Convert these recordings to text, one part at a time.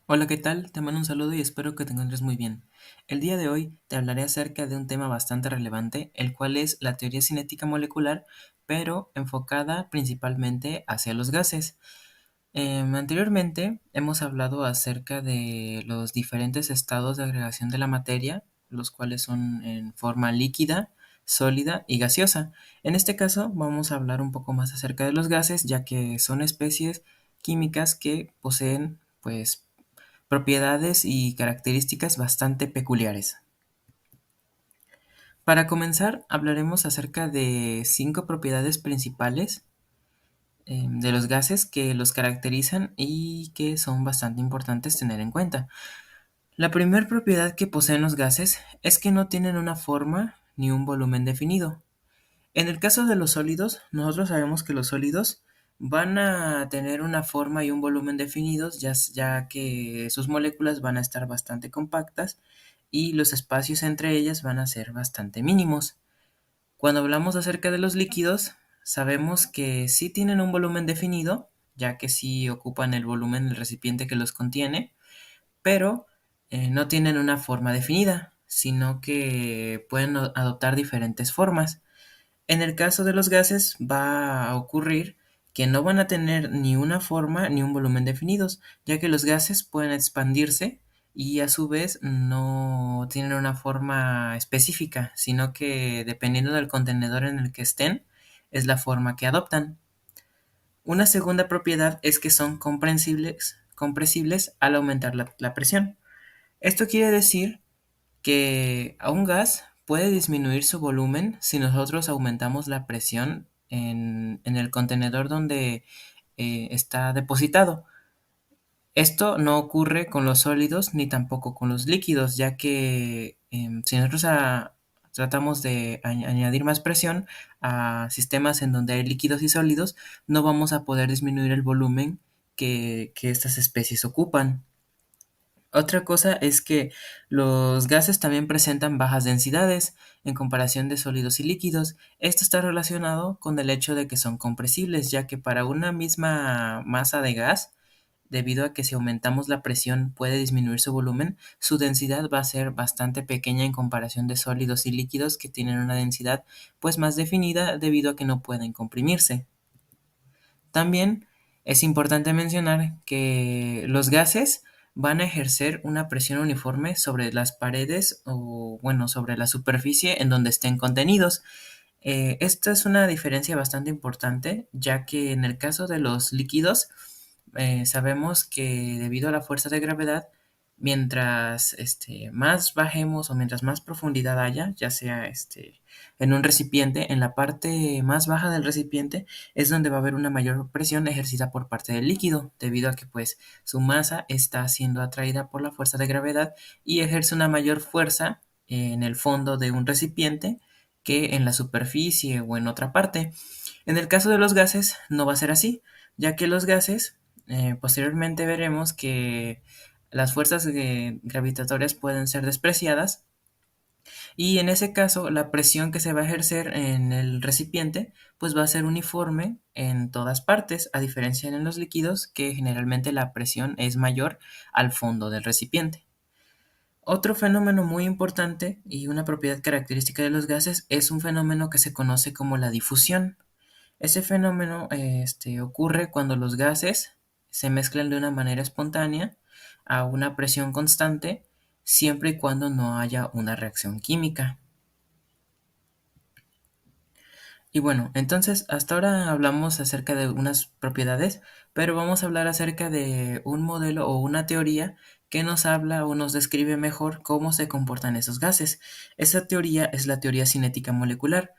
Hola, ¿qué tal? Te mando un saludo y espero que te encuentres muy bien. El día de hoy te hablaré acerca de un tema bastante relevante, el cual es la teoría cinética molecular, pero enfocada principalmente hacia los gases. Anteriormente hemos hablado acerca de los diferentes estados de agregación de la materia, los cuales son en forma líquida, sólida y gaseosa. En este caso vamos a hablar un poco más acerca de los gases, ya que son especies químicas que poseen, pues, propiedades y características bastante peculiares. Para comenzar, hablaremos acerca de 5 propiedades principales de los gases que los caracterizan y que son bastante importantes tener en cuenta. La primera propiedad que poseen los gases es que no tienen una forma ni un volumen definido. En el caso de los sólidos, nosotros sabemos que los sólidos van a tener una forma y un volumen definidos, ya que sus moléculas van a estar bastante compactas y los espacios entre ellas van a ser bastante mínimos. Cuando hablamos acerca de los líquidos, sabemos que sí tienen un volumen definido, ya que sí ocupan el volumen del recipiente que los contiene, pero no tienen una forma definida, sino que pueden adoptar diferentes formas. En el caso de los gases va a ocurrir que no van a tener ni una forma ni un volumen definidos, ya que los gases pueden expandirse y a su vez no tienen una forma específica, sino que dependiendo del contenedor en el que estén, es la forma que adoptan. Una segunda propiedad es que son compresibles al aumentar la presión. Esto quiere decir que a un gas puede disminuir su volumen si nosotros aumentamos la presión en el contenedor donde está depositado. Esto no ocurre con los sólidos ni tampoco con los líquidos, ya que si nosotros tratamos de añadir más presión a sistemas en donde hay líquidos y sólidos, no vamos a poder disminuir el volumen que estas especies ocupan. Otra cosa es que los gases también presentan bajas densidades en comparación de sólidos y líquidos. Esto está relacionado con el hecho de que son compresibles, ya que para una misma masa de gas, debido a que si aumentamos la presión puede disminuir su volumen, su densidad va a ser bastante pequeña en comparación de sólidos y líquidos que tienen una densidad pues más definida debido a que no pueden comprimirse. También es importante mencionar que los gases van a ejercer una presión uniforme sobre las paredes o, bueno, sobre la superficie en donde estén contenidos. Esta es una diferencia bastante importante, ya que en el caso de los líquidos, sabemos que debido a la fuerza de gravedad, mientras más bajemos o mientras más profundidad haya, ya sea en un recipiente, en la parte más baja del recipiente es donde va a haber una mayor presión ejercida por parte del líquido, debido a que pues su masa está siendo atraída por la fuerza de gravedad y ejerce una mayor fuerza en el fondo de un recipiente que en la superficie o en otra parte. En el caso de los gases no va a ser así, ya que los gases, posteriormente veremos que las fuerzas gravitatorias pueden ser despreciadas y en ese caso la presión que se va a ejercer en el recipiente pues va a ser uniforme en todas partes, a diferencia de en los líquidos que generalmente la presión es mayor al fondo del recipiente. Otro fenómeno muy importante y una propiedad característica de los gases es un fenómeno que se conoce como la difusión. Ese fenómeno ocurre cuando los gases se mezclan de una manera espontánea a una presión constante, siempre y cuando no haya una reacción química. Y bueno, entonces hasta ahora hablamos acerca de unas propiedades, pero vamos a hablar acerca de un modelo o una teoría que nos habla o nos describe mejor cómo se comportan esos gases. Esa teoría es la teoría cinética molecular.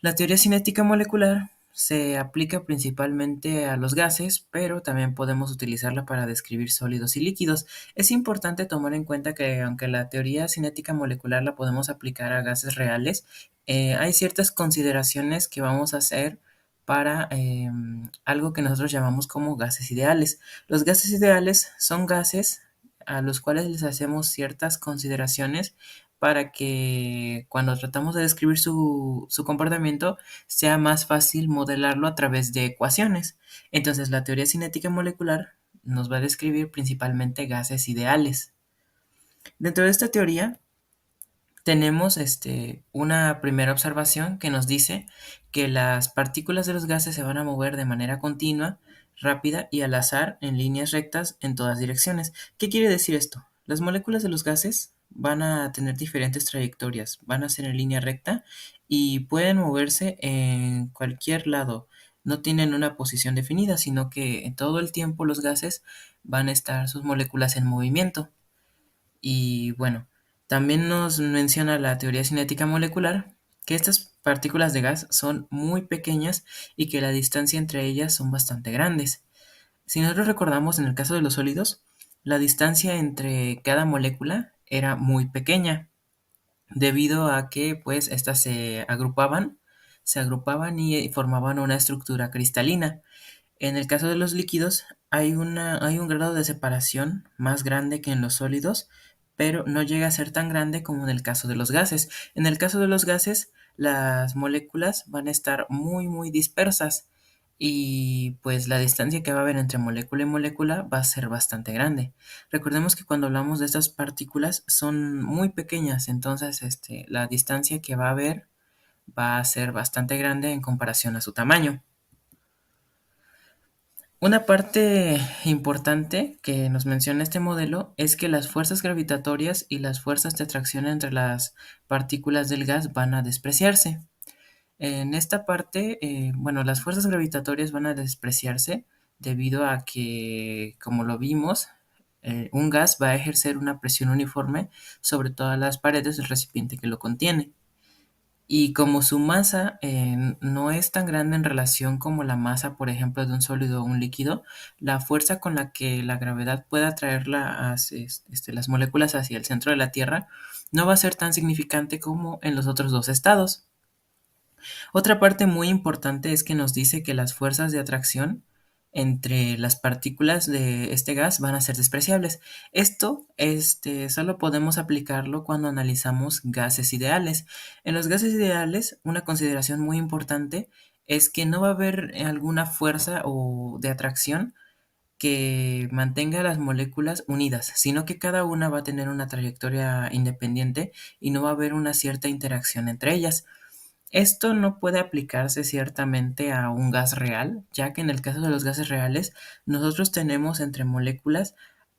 La teoría cinética molecular se aplica principalmente a los gases, pero también podemos utilizarla para describir sólidos y líquidos. Es importante tomar en cuenta que aunque la teoría cinética molecular la podemos aplicar a gases reales, hay ciertas consideraciones que vamos a hacer para algo que nosotros llamamos como gases ideales. Los gases ideales son gases a los cuales les hacemos ciertas consideraciones para que cuando tratamos de describir su comportamiento sea más fácil modelarlo a través de ecuaciones. Entonces, la teoría cinética molecular nos va a describir principalmente gases ideales. Dentro de esta teoría tenemos una primera observación que nos dice que las partículas de los gases se van a mover de manera continua, rápida y al azar en líneas rectas en todas direcciones. ¿Qué quiere decir esto? Las moléculas de los gases van a tener diferentes trayectorias, van a ser en línea recta y pueden moverse en cualquier lado. No tienen una posición definida, sino que en todo el tiempo los gases van a estar sus moléculas en movimiento. Y bueno, también nos menciona la teoría cinética molecular que estas partículas de gas son muy pequeñas y que la distancia entre ellas son bastante grandes. Si nosotros recordamos en el caso de los sólidos, la distancia entre cada molécula era muy pequeña debido a que pues estas se agrupaban y formaban una estructura cristalina. En el caso de los líquidos hay un grado de separación más grande que en los sólidos, pero no llega a ser tan grande como en el caso de los gases. En el caso de los gases, las moléculas van a estar muy, muy dispersas y pues la distancia que va a haber entre molécula y molécula va a ser bastante grande. Recordemos que cuando hablamos de estas partículas son muy pequeñas, entonces la distancia que va a haber va a ser bastante grande en comparación a su tamaño. Una parte importante que nos menciona este modelo es que las fuerzas gravitatorias y las fuerzas de atracción entre las partículas del gas van a despreciarse. En esta parte, bueno, las fuerzas gravitatorias van a despreciarse debido a que, como lo vimos, un gas va a ejercer una presión uniforme sobre todas las paredes del recipiente que lo contiene. Y como su masa no es tan grande en relación como la masa, por ejemplo, de un sólido o un líquido, la fuerza con la que la gravedad pueda atraer las moléculas hacia el centro de la Tierra no va a ser tan significante como en los otros dos estados. Otra parte muy importante es que nos dice que las fuerzas de atracción entre las partículas de este gas van a ser despreciables. Esto, solo podemos aplicarlo cuando analizamos gases ideales. En los gases ideales, una consideración muy importante es que no va a haber alguna fuerza o de atracción que mantenga las moléculas unidas, sino que cada una va a tener una trayectoria independiente y no va a haber una cierta interacción entre ellas. Esto no puede aplicarse ciertamente a un gas real, ya que en el caso de los gases reales, nosotros tenemos entre moléculas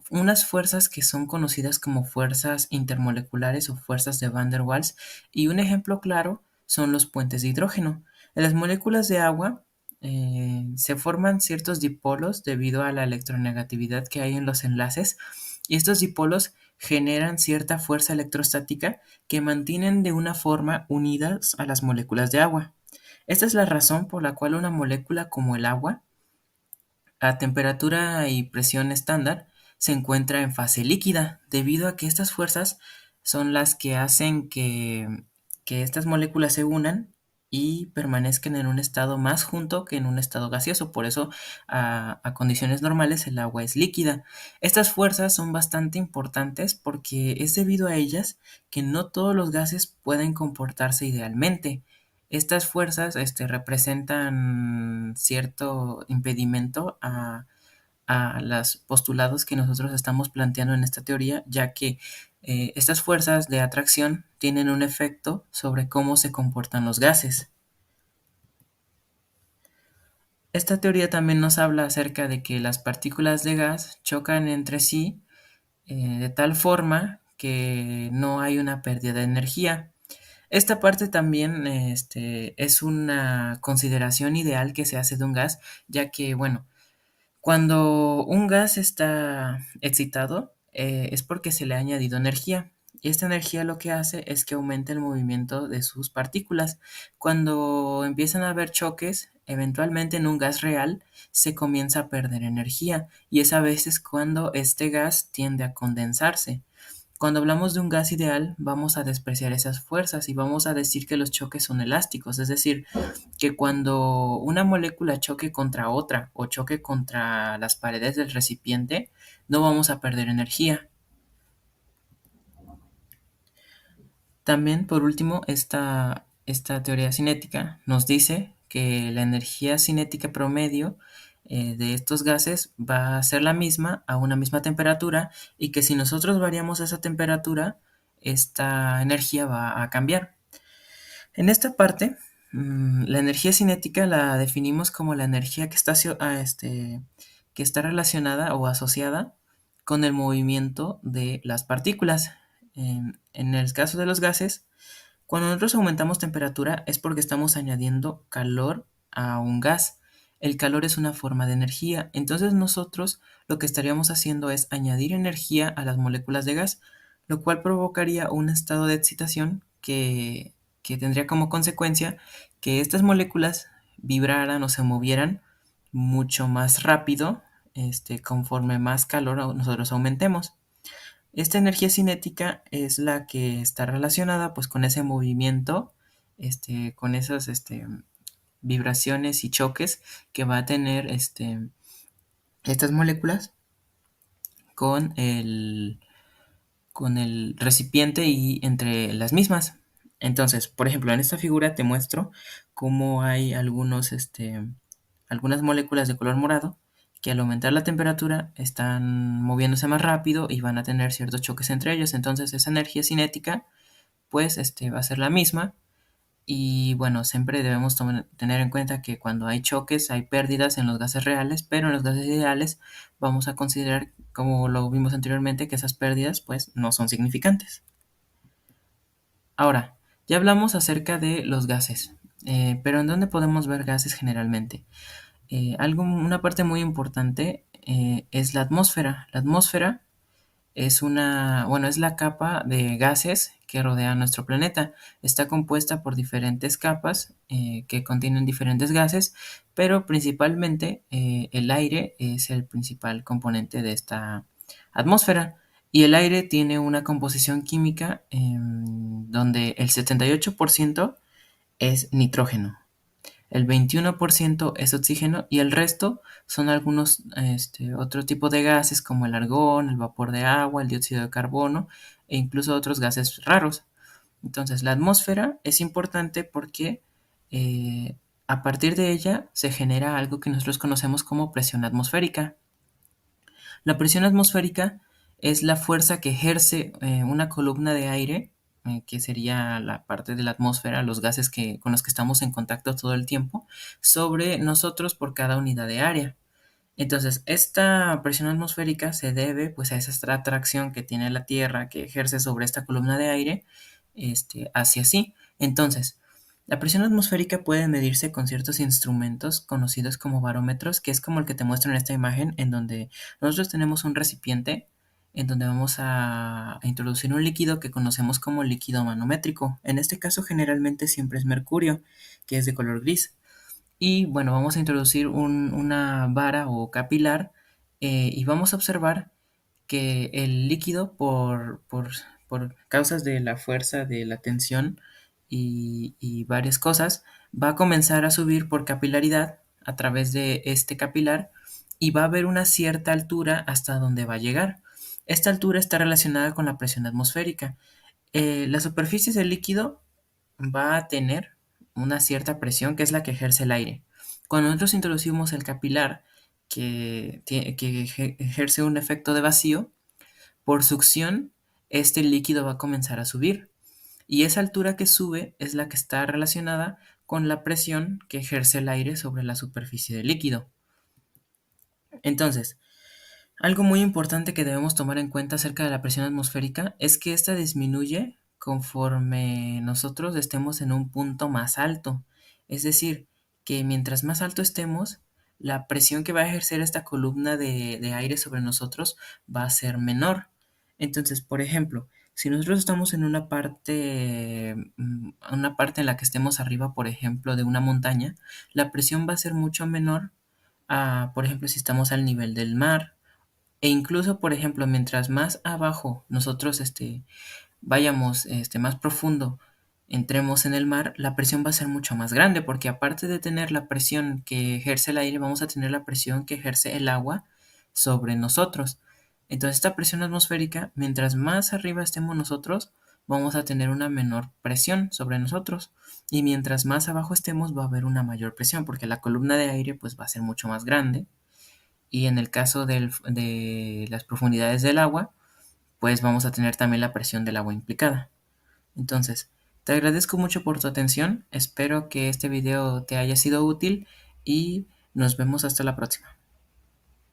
unas fuerzas que son conocidas como fuerzas intermoleculares o fuerzas de Van der Waals, y un ejemplo claro son los puentes de hidrógeno. En las moléculas de agua se forman ciertos dipolos debido a la electronegatividad que hay en los enlaces, y estos dipolos generan cierta fuerza electrostática que mantienen de una forma unidas a las moléculas de agua. Esta es la razón por la cual una molécula como el agua, a temperatura y presión estándar, se encuentra en fase líquida, debido a que estas fuerzas son las que hacen que estas moléculas se unan y permanezcan en un estado más junto que en un estado gaseoso. Por eso, a condiciones normales, el agua es líquida. Estas fuerzas son bastante importantes porque es debido a ellas que no todos los gases pueden comportarse idealmente. Estas fuerzas representan cierto impedimento a los postulados que nosotros estamos planteando en esta teoría, ya que estas fuerzas de atracción tienen un efecto sobre cómo se comportan los gases. Esta teoría también nos habla acerca de que las partículas de gas chocan entre sí de tal forma que no hay una pérdida de energía. Esta parte también es una consideración ideal que se hace de un gas, ya que, bueno, cuando un gas está excitado, es porque se le ha añadido energía. Y esta energía lo que hace es que aumente el movimiento de sus partículas. Cuando empiezan a haber choques, eventualmente en un gas real se comienza a perder energía. Y es a veces cuando este gas tiende a condensarse. Cuando hablamos de un gas ideal, vamos a despreciar esas fuerzas y vamos a decir que los choques son elásticos, es decir, que cuando una molécula choque contra otra o choque contra las paredes del recipiente, no vamos a perder energía. También, por último, esta teoría cinética nos dice que la energía cinética promedio de estos gases va a ser la misma, a una misma temperatura, y que si nosotros variamos esa temperatura, esta energía va a cambiar. En esta parte, la energía cinética la definimos como la energía que está, que está relacionada o asociada con el movimiento de las partículas. En el caso de los gases, cuando nosotros aumentamos temperatura es porque estamos añadiendo calor a un gas. El calor es una forma de energía, entonces nosotros lo que estaríamos haciendo es añadir energía a las moléculas de gas, lo cual provocaría un estado de excitación que tendría como consecuencia que estas moléculas vibraran o se movieran mucho más rápido, conforme más calor nosotros aumentemos. Esta energía cinética es la que está relacionada pues con ese movimiento, con esas vibraciones y choques que va a tener estas moléculas con con el recipiente y entre las mismas. Entonces, por ejemplo, en esta figura te muestro cómo hay algunas moléculas de color morado que al aumentar la temperatura están moviéndose más rápido y van a tener ciertos choques entre ellos. Entonces, esa energía cinética, pues, va a ser la misma. Y bueno, siempre debemos tener en cuenta que cuando hay choques hay pérdidas en los gases reales, pero en los gases ideales vamos a considerar, como lo vimos anteriormente, que esas pérdidas pues no son significantes. Ahora, ya hablamos acerca de los gases, pero ¿en dónde podemos ver gases generalmente? Una parte muy importante es la atmósfera. La atmósfera es la capa de gases que rodea nuestro planeta. Está compuesta por diferentes capas que contienen diferentes gases, pero principalmente el aire es el principal componente de esta atmósfera. Y el aire tiene una composición química donde el 78% es nitrógeno, el 21% es oxígeno y el resto son algunos otro tipo de gases como el argón, el vapor de agua, el dióxido de carbono e incluso otros gases raros. Entonces, la atmósfera es importante porque a partir de ella se genera algo que nosotros conocemos como presión atmosférica. La presión atmosférica es la fuerza que ejerce una columna de aire, que sería la parte de la atmósfera, los gases con los que estamos en contacto todo el tiempo, sobre nosotros por cada unidad de área. Entonces, esta presión atmosférica se debe pues a esa atracción que tiene la Tierra que ejerce sobre esta columna de aire, hacia sí. Entonces, la presión atmosférica puede medirse con ciertos instrumentos conocidos como barómetros, que es como el que te muestro en esta imagen, en donde nosotros tenemos un recipiente en donde vamos a introducir un líquido que conocemos como líquido manométrico. En este caso, generalmente siempre es mercurio, que es de color gris. Y bueno, vamos a introducir una vara o capilar y vamos a observar que el líquido, por causas de la fuerza, de la tensión y varias cosas, va a comenzar a subir por capilaridad a través de este capilar y va a haber una cierta altura hasta donde va a llegar. Esta altura está relacionada con la presión atmosférica. La superficie del líquido va a tener una cierta presión que es la que ejerce el aire. Cuando nosotros introducimos el capilar que ejerce un efecto de vacío, por succión, este líquido va a comenzar a subir. Y esa altura que sube es la que está relacionada con la presión que ejerce el aire sobre la superficie del líquido. Entonces, algo muy importante que debemos tomar en cuenta acerca de la presión atmosférica es que esta disminuye conforme nosotros estemos en un punto más alto. Es decir, que mientras más alto estemos, la presión que va a ejercer esta columna de aire sobre nosotros va a ser menor. Entonces, por ejemplo, si nosotros estamos en una parte en la que estemos arriba, por ejemplo, de una montaña, la presión va a ser mucho menor a, por ejemplo, si estamos al nivel del mar e incluso, por ejemplo, mientras más abajo nosotros vayamos más profundo, entremos en el mar, la presión va a ser mucho más grande, porque aparte de tener la presión que ejerce el aire, vamos a tener la presión que ejerce el agua sobre nosotros. Entonces, esta presión atmosférica, mientras más arriba estemos nosotros, vamos a tener una menor presión sobre nosotros. Y mientras más abajo estemos, va a haber una mayor presión, porque la columna de aire pues va a ser mucho más grande. Y en el caso de las profundidades del agua, pues vamos a tener también la presión del agua implicada. Entonces, te agradezco mucho por tu atención, espero que este video te haya sido útil y nos vemos hasta la próxima.